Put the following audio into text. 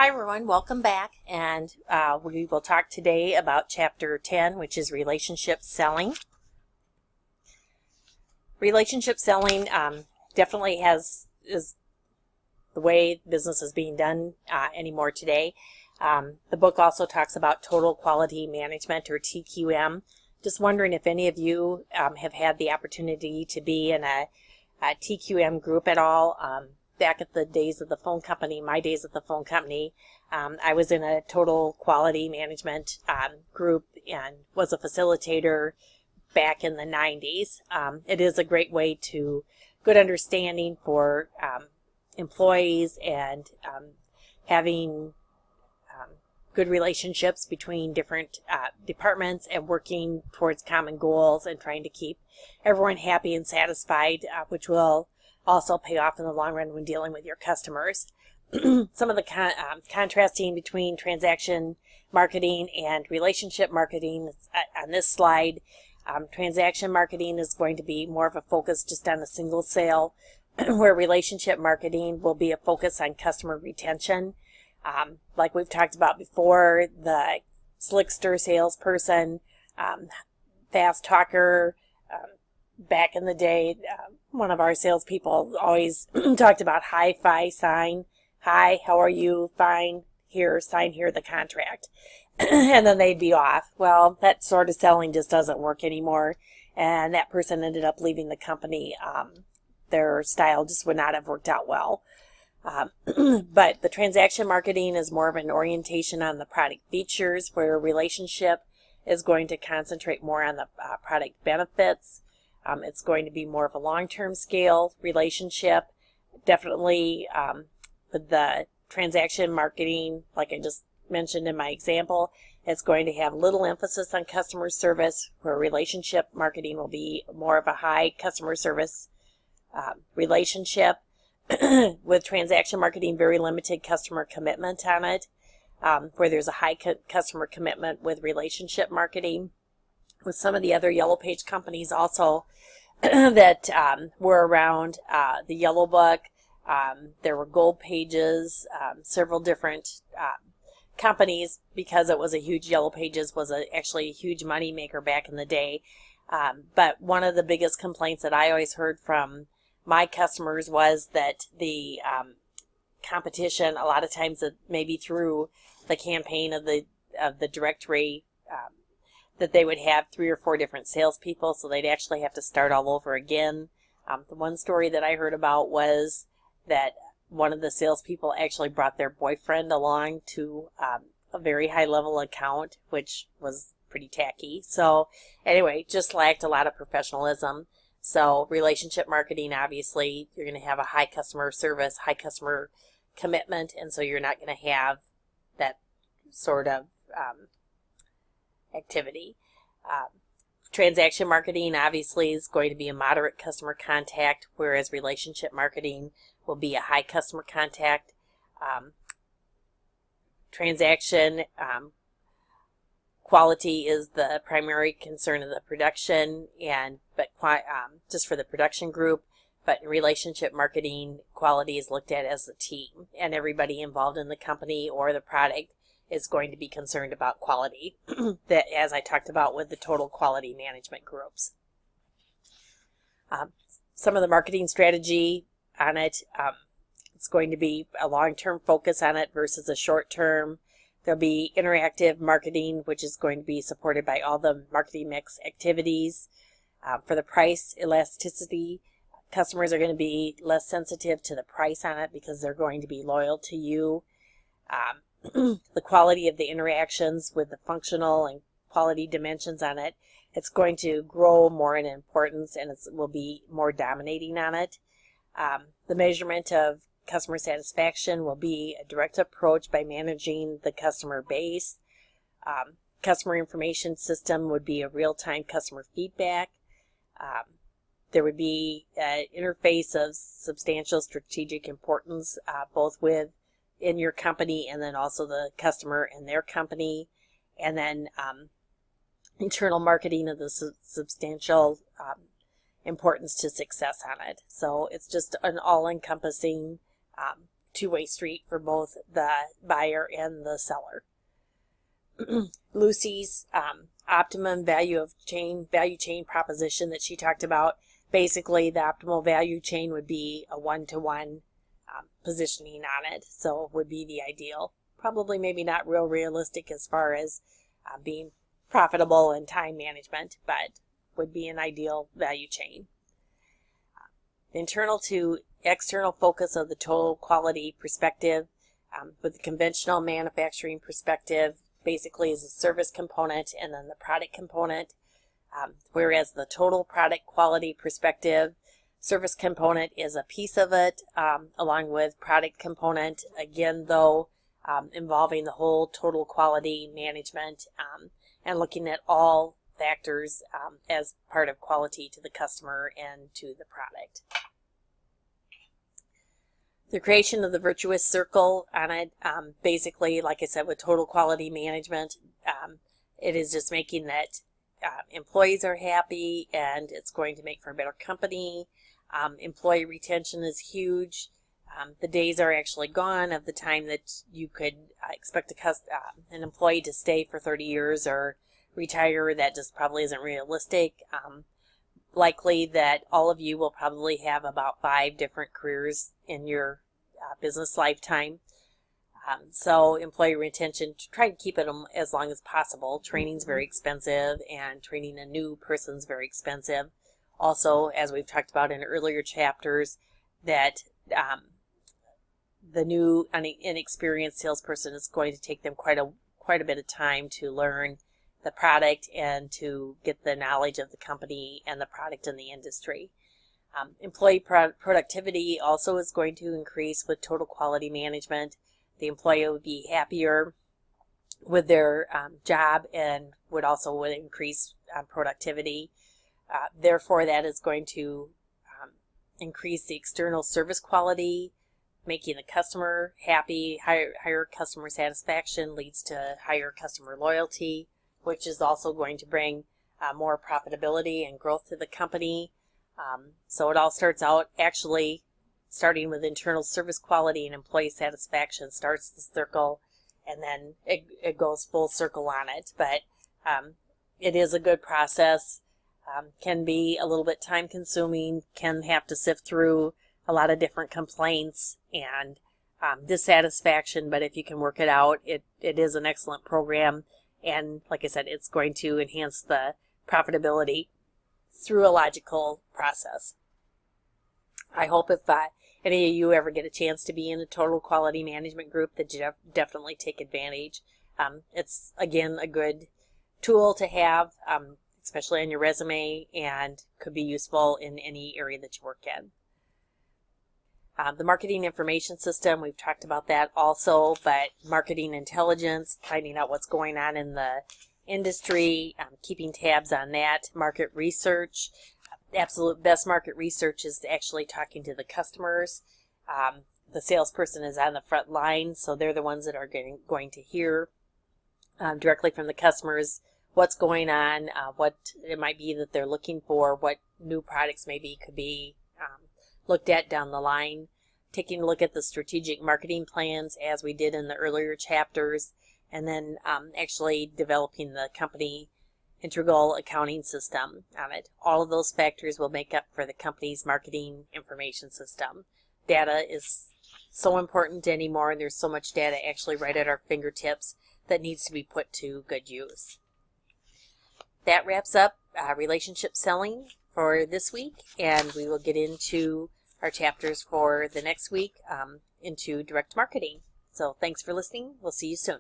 Hi everyone, welcome back, and we will talk today about Chapter 10, which is Relationship Selling. Relationship selling definitely is the way business is being done anymore today. The book also talks about Total Quality Management, or TQM. Just wondering if any of you have had the opportunity to be in a TQM group at all. Back at the days of the phone company, my days at the phone company, I was in a total quality management group and was a facilitator back in the 90s. It is a great way to good understanding for employees and having good relationships between different departments and working towards common goals and trying to keep everyone happy and satisfied, which will also pay off in the long run when dealing with your customers. Some of the contrasting between transaction marketing and relationship marketing on this slide. Transaction marketing is going to be more of a focus just on a single sale, where relationship marketing will be a focus on customer retention. Like we've talked about before, the slickster salesperson, fast talker. Back in the day, one of our salespeople always talked about hi-fi sign. Hi, how are you? Fine. Here, sign here the contract. And then they'd be off. Well, that sort of selling just doesn't work anymore. And that person ended up leaving the company. Their style just would not have worked out well. But the transaction marketing is more of an orientation on the product features, where relationship is going to concentrate more on the product benefits. It's going to be more of a long-term scale relationship. Definitely with the transaction marketing, like I just mentioned in my example, it's going to have little emphasis on customer service, where relationship marketing will be more of a high customer service relationship. With transaction marketing, very limited customer commitment on it, where there's a high customer commitment with relationship marketing. With some of the other Yellow Page companies also that were around, the Yellow Book, there were Gold Pages, several different companies, because it was a huge, Yellow Pages was actually a huge money maker back in the day. But one of the biggest complaints that I always heard from my customers was that the competition, a lot of times, maybe through the campaign of the directory, that they would have 3 or 4 different salespeople, so they'd actually have to start all over again. The one story that I heard about was that one of the salespeople actually brought their boyfriend along to a very high-level account, which was pretty tacky. So anyway, just lacked a lot of professionalism. So relationship marketing, obviously, you're going to have a high customer service, high customer commitment, and so you're not going to have that sort of activity. Transaction marketing obviously is going to be a moderate customer contact, whereas relationship marketing will be a high customer contact. Transaction quality is the primary concern of the production, but just for the production group. But in relationship marketing, quality is looked at as a team, and everybody involved in the company or the product is going to be concerned about quality, that, as I talked about with the total quality management groups. Some of the marketing strategy on it, it's going to be a long-term focus on it versus a short-term. There'll be interactive marketing, which is going to be supported by all the marketing mix activities. For the price elasticity, customers are going to be less sensitive to the price on it because they're going to be loyal to you. The quality of the interactions with the functional and quality dimensions on it, it's going to grow more in importance, and it will be more dominating on it. The measurement of customer satisfaction will be a direct approach by managing the customer base. Customer information system would be a real-time customer feedback. There would be an interface of substantial strategic importance, both in your company and then also the customer and their company. And then internal marketing of the substantial importance to success on it. So it's just an all-encompassing two-way street for both the buyer and the seller. Lucy's optimum value chain proposition that she talked about, basically the optimal value chain would be a one-to-one positioning on it, so would be the ideal. Probably maybe not real realistic as far as being profitable and time management, but would be an ideal value chain. The internal to external focus of the total quality perspective, with the conventional manufacturing perspective, basically is a service component and then the product component, whereas the total product quality perspective, service component is a piece of it, along with product component, again though involving the whole total quality management and looking at all factors as part of quality to the customer and to the product. The creation of the virtuous circle on it, basically, like I said, with total quality management, it is just making that employees are happy and it's going to make for a better company. Employee retention is huge. The days are actually gone of the time that you could expect an employee to stay for 30 years or retire. That just probably isn't realistic. Likely that all of you will probably have about 5 different careers in your business lifetime. So employee retention, to try to keep it as long as possible. Training's very expensive and training a new person's very expensive. Also, as we've talked about in earlier chapters, that the new inexperienced salesperson is going to take them quite a bit of time to learn the product and to get the knowledge of the company and the product in the industry. Employee productivity also is going to increase with total quality management. The employee would be happier with their job and would increase productivity. Therefore, that is going to increase the external service quality, making the customer happy. Higher customer satisfaction leads to higher customer loyalty, which is also going to bring more profitability and growth to the company. So it all starts out actually starting with internal service quality and employee satisfaction starts the circle, and then it goes full circle on it. But it is a good process. Can be a little bit time consuming, can have to sift through a lot of different complaints and dissatisfaction, but if you can work it out, it is an excellent program. And like I said, it's going to enhance the profitability through a logical process. I hope if any of you ever get a chance to be in a total quality management group that you definitely take advantage. It's, again, a good tool to have, especially on your resume, and could be useful in any area that you work in. The marketing information system, we've talked about that also, but marketing intelligence, finding out what's going on in the industry, keeping tabs on that. Market research, the absolute best market research is actually talking to the customers. The salesperson is on the front line, so they're the ones that are going to hear directly from the customers what's going on, what it might be that they're looking for, what new products maybe could be looked at down the line. Taking a look at the strategic marketing plans as we did in the earlier chapters, and then actually developing the company integral accounting system on it. All of those factors will make up for the company's marketing information system. Data is so important anymore, and there's so much data actually right at our fingertips that needs to be put to good use. That wraps up relationship selling for this week, and we will get into our chapters for the next week into direct marketing. So thanks for listening. We'll see you soon.